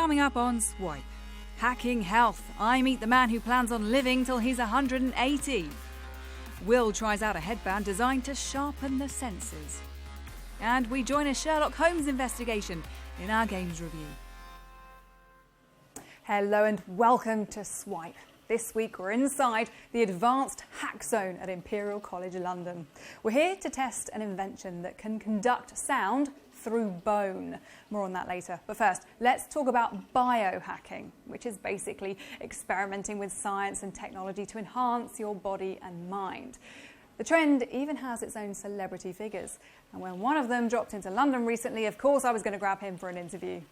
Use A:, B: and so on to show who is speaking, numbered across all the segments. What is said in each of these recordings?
A: Coming up on Swipe. Hacking health. I meet the man who plans on living till he's 180. Will tries out a headband designed to sharpen the senses. And we join a Sherlock Holmes investigation in our games review.
B: Hello and welcome to Swipe. This week we're inside the Advanced Hack Zone at Imperial College London. We're here to test an invention that can conduct sound through bone. More on that later. But first, let's talk about biohacking, which is basically experimenting with science and technology to enhance your body and mind. The trend even has its own celebrity figures. And when one of them dropped into London recently, of course I was going to grab him for an interview.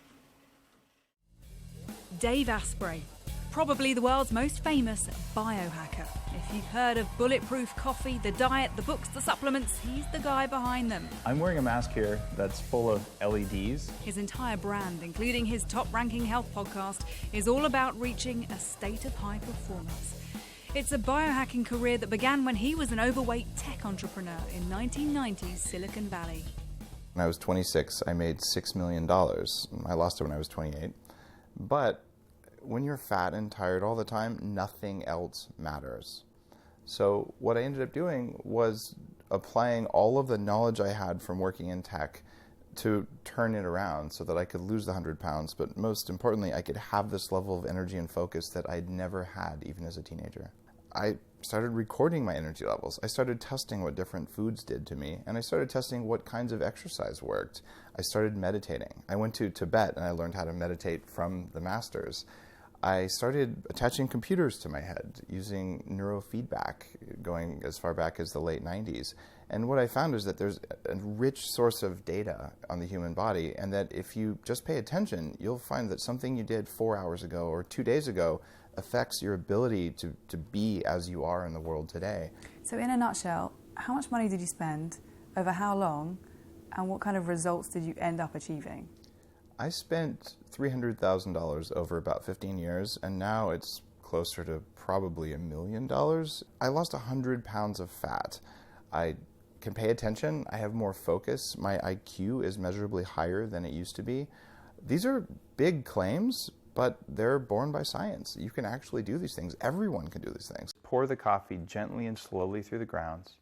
A: Dave Asprey, probably the world's most famous biohacker. If you've heard of bulletproof coffee, the diet, the books, the supplements, he's the guy behind them.
C: I'm wearing a mask here that's full of LEDs.
A: His entire brand, including his top-ranking health podcast, is all about reaching a state of high performance. It's a biohacking career that began when he was an overweight tech entrepreneur in 1990's Silicon Valley.
C: When I was 26, I made $6 million. I lost it when I was 28. But when you're fat and tired all the time, nothing else matters. So what I ended up doing was applying all of the knowledge I had from working in tech to turn it around so that I could lose the 100 pounds, but most importantly, I could have this level of energy and focus that I'd never had even as a teenager. I started recording my energy levels. I started testing what different foods did to me, and I started testing what kinds of exercise worked. I started meditating. I went to Tibet and I learned how to meditate from the masters. I started attaching computers to my head using neurofeedback going as far back as the late 90s. And what I found is that there's a rich source of data on the human body, and that if you just pay attention, you'll find that something you did 4 hours ago or 2 days ago affects your ability to be as you are in the world today.
B: So in a nutshell, how much money did you spend, over how long, and what kind of results did you end up achieving?
C: I spent $300,000 over about 15 years, and now it's closer to probably $1 million. I lost 100 pounds of fat. I can pay attention. I have more focus. My IQ is measurably higher than it used to be. These are big claims, but they're born by science. You can actually do these things. Everyone can do these things. Pour the coffee gently and slowly through the grounds.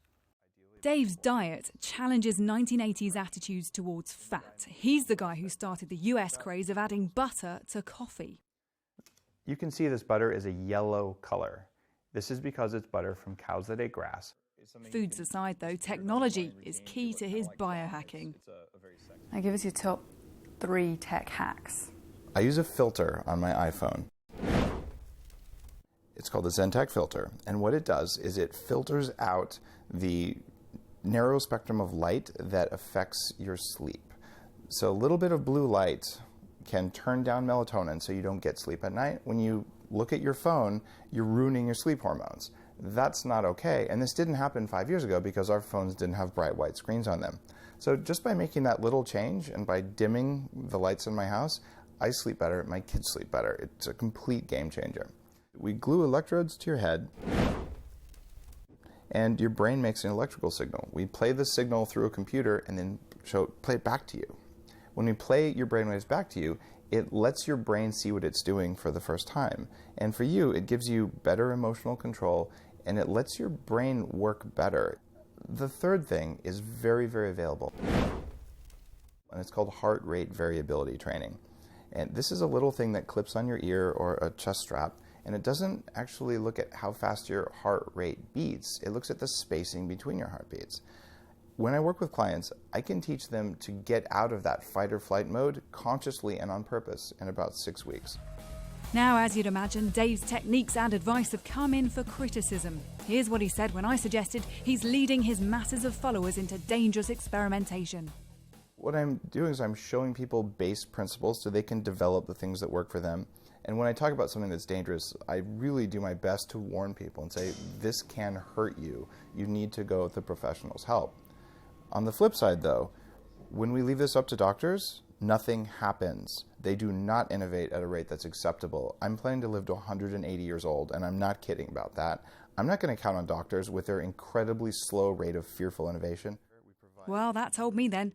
A: Dave's diet challenges 1980s attitudes towards fat. He's the guy who started the US craze of adding butter to coffee.
C: You can see this butter is a yellow color. This is because it's butter from cows that ate grass.
A: Foods aside, though, technology is key to his biohacking.
B: Now give us your top 3 tech hacks.
C: I use a filter on my iPhone. It's called the Zentek filter, and what it does is it filters out the narrow spectrum of light that affects your sleep. So a little bit of blue light can turn down melatonin so you don't get sleep at night. When you look at your phone, you're ruining your sleep hormones. That's not okay. And this didn't happen 5 years ago because our phones didn't have bright white screens on them. So just by making that little change and by dimming the lights in my house, I sleep better, my kids sleep better. It's a complete game changer. We glue electrodes to your head, and your brain makes an electrical signal. We play the signal through a computer and then play it back to you. When we play your brainwaves back to you, it lets your brain see what it's doing for the first time. And for you, it gives you better emotional control, and it lets your brain work better. The third thing is very, very available, and it's called heart rate variability training. And this is a little thing that clips on your ear or a chest strap, and it doesn't actually look at how fast your heart rate beats. It looks at the spacing between your heartbeats. When I work with clients, I can teach them to get out of that fight or flight mode consciously and on purpose in about 6 weeks.
A: Now, as you'd imagine, Dave's techniques and advice have come in for criticism. Here's what he said when I suggested he's leading his masses of followers into dangerous experimentation.
C: What I'm doing is I'm showing people base principles so they can develop the things that work for them. And when I talk about something that's dangerous, I really do my best to warn people and say, this can hurt you. You need to go with the professional's help. On the flip side, though, when we leave this up to doctors, nothing happens. They do not innovate at a rate that's acceptable. I'm planning to live to 180 years old, and I'm not kidding about that. I'm not going to count on doctors with their incredibly slow rate of fearful innovation.
A: Well, that told me then.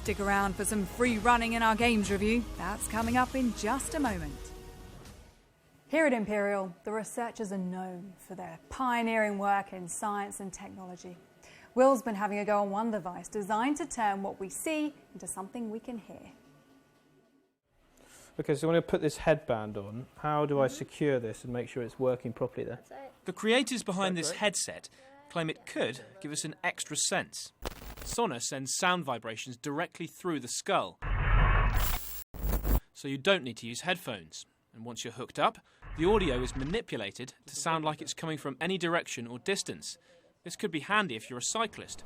A: Stick around for some free running in our games review. That's coming up in just a moment.
B: Here at Imperial, the researchers are known for their pioneering work in science and technology. Will's been having a go on one device designed to turn what we see into something we can hear.
D: Okay, so when I put this headband on, how do I secure this and make sure it's working properly there?
E: The creators behind this headset claim it could give us an extra sense. Sonar sends sound vibrations directly through the skull, so you don't need to use headphones. And once you're hooked up, the audio is manipulated to sound like it's coming from any direction or distance. This could be handy if you're a cyclist.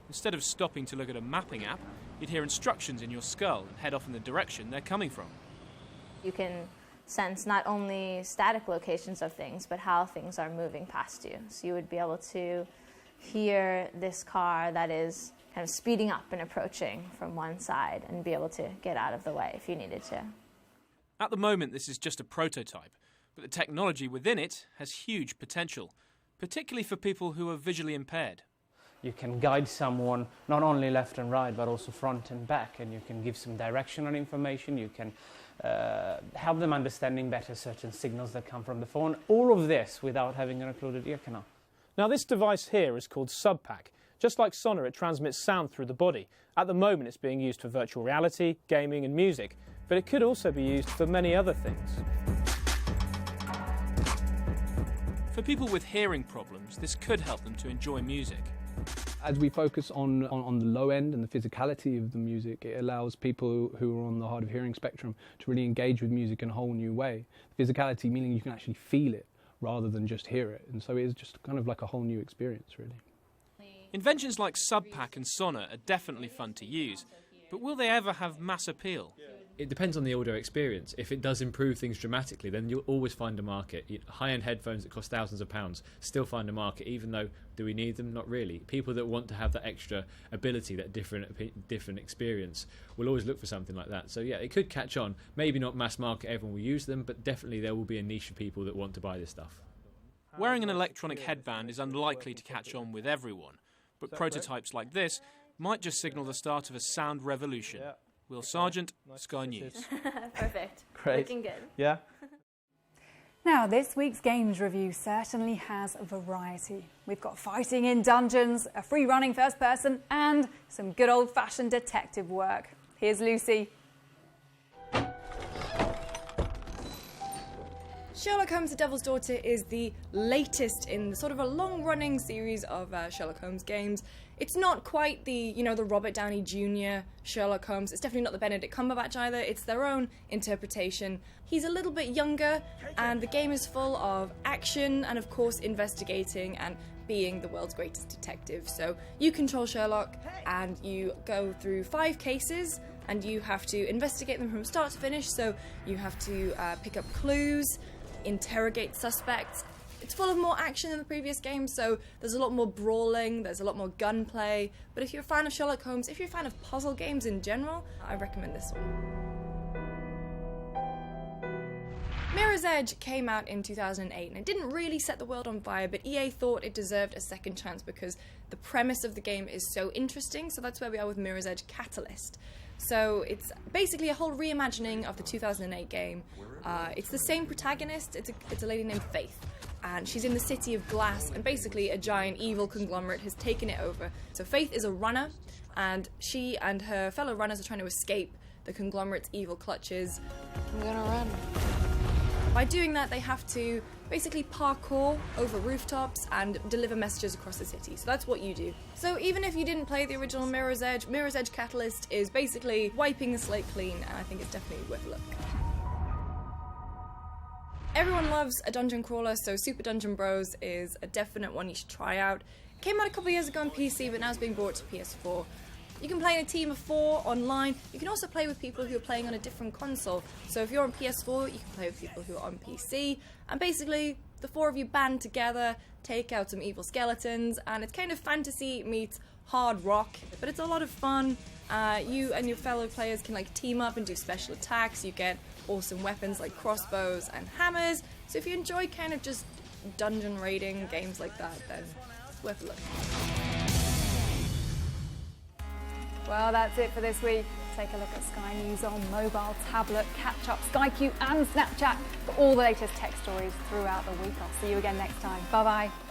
E: Instead of stopping to look at a mapping app, you'd hear instructions in your skull and head off in the direction they're coming from.
F: You can sense not only static locations of things, but how things are moving past you. So you would be able to hear this car that is kind of speeding up and approaching from one side and be able to get out of the way if you needed to.
E: At the moment, this is just a prototype, but the technology within it has huge potential, particularly for people who are visually impaired.
D: You can guide someone not only left and right, but also front and back, and you can give some directional information. You can help them understanding better certain signals that come from the phone. All of this without having an occluded ear canal. Now, this device here is called SubPac. Just like Sonar, it transmits sound through the body. At the moment, it's being used for virtual reality, gaming and music, but it could also be used for many other things.
E: For people with hearing problems, this could help them to enjoy music.
G: As we focus on the low end and the physicality of the music, it allows people who are on the hard of hearing spectrum to really engage with music in a whole new way. Physicality meaning you can actually feel it rather than just hear it, and so it's just kind of like a whole new experience, really.
E: Inventions like SubPac and Sonar are definitely fun to use, but will they ever have mass appeal?
H: It depends on the audio experience. If it does improve things dramatically, then you'll always find a market. High-end headphones that cost thousands of pounds still find a market, even though, do we need them? Not really. People that want to have that extra ability, that different experience, will always look for something like that. So yeah, it could catch on. Maybe not mass market, everyone will use them, but definitely there will be a niche of people that want to buy this stuff.
E: Wearing an electronic headband is unlikely to catch on with everyone, but prototypes like this might just signal the start of a sound revolution. Will Sargent, Sky News.
F: Perfect.
D: Great.
F: Looking good.
D: Yeah?
B: Now, this week's games review certainly has a variety. We've got fighting in dungeons, a free running first person, and some good old-fashioned detective work. Here's Lucy.
I: Sherlock Holmes, The Devil's Daughter is the latest in sort of a long-running series of Sherlock Holmes games. It's not quite the Robert Downey Jr. Sherlock Holmes. It's definitely not the Benedict Cumberbatch either. It's their own interpretation. He's a little bit younger, and the game is full of action and, of course, investigating and being the world's greatest detective. So you control Sherlock, and you go through 5 cases, and you have to investigate them from start to finish. So you have to pick up clues, interrogate suspects. It's full of more action than the previous game, so there's a lot more brawling, there's a lot more gunplay. But if you're a fan of Sherlock Holmes, if you're a fan of puzzle games in general, I recommend this one. Mirror's Edge came out in 2008, and it didn't really set the world on fire, but EA thought it deserved a second chance because the premise of the game is so interesting, so that's where we are with Mirror's Edge Catalyst. So it's basically a whole reimagining of the 2008 game. It's the same protagonist. It's a lady named Faith, and she's in the city of glass, and basically a giant evil conglomerate has taken it over. So Faith is a runner, and she and her fellow runners are trying to escape the conglomerate's evil clutches. I'm gonna run. By doing that, they have to basically parkour over rooftops and deliver messages across the city. So that's what you do. So even if you didn't play the original Mirror's Edge Catalyst is basically wiping the slate clean, and I think it's definitely worth a look. Everyone loves a dungeon crawler, so Super Dungeon Bros is a definite one you should try out. It came out a couple of years ago on PC, but now it's being brought to PS4. You can play in a team of 4 online. You can also play with people who are playing on a different console. So if you're on PS4, you can play with people who are on PC. And basically, the 4 of you band together, take out some evil skeletons, and it's kind of fantasy meets hard rock, but it's a lot of fun. You and your fellow players can team up and do special attacks. You get awesome weapons like crossbows and hammers. So if you enjoy kind of just dungeon raiding games like that, then it's worth a look.
B: Well, that's it for this week. Take a look at Sky News on mobile, tablet, catch up, SkyQ and Snapchat for all the latest tech stories throughout the week. I'll see you again next time. Bye-bye.